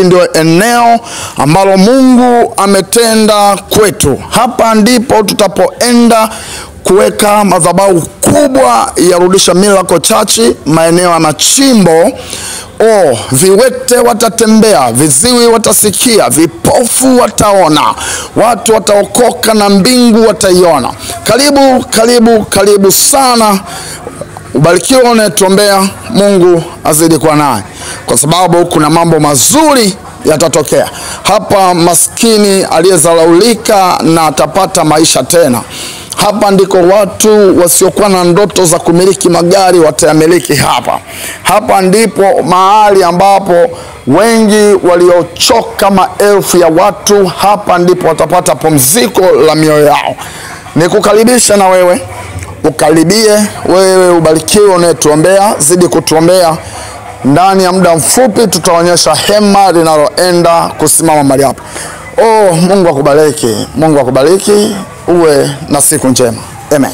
ndio eneo ambalo Mungu ametenda kwetu. Hapa ndipo tutapoenda kuweka madhabahu kubwa ya Rudisha Miracle Church, maeneo ya Machimbo. Viwete watatembea, viziwi watasikia, vipofu wataona, watu wataokoka na mbingu wataiona. Karibu sana. Ubarikiwe unayetuombea. Mungu azidi kuwa naye, kwa sababu kuna mambo mazuri yatatokea hapa. Maskini aliyezalaulika na atapata maisha tena. Hapa ndiko watu wasiokuwa na ndoto za kumiliki magari watayamiliki hapa. Hapa ndipo mahali ambapo wengi waliochoka maelfu ya watu, hapa ndipo watapata pumziko la mioyo yao. Nikukaribisha na wewe ukaribie. Wewe ubarikiwe unayetuombea, zidi kutuombea. Ndani ya muda mfupi tutaonyesha hema linaloenda kusimama mahali hapa. Mungu akubariki. Mungu akubariki. Uwe na siku njema. Amen.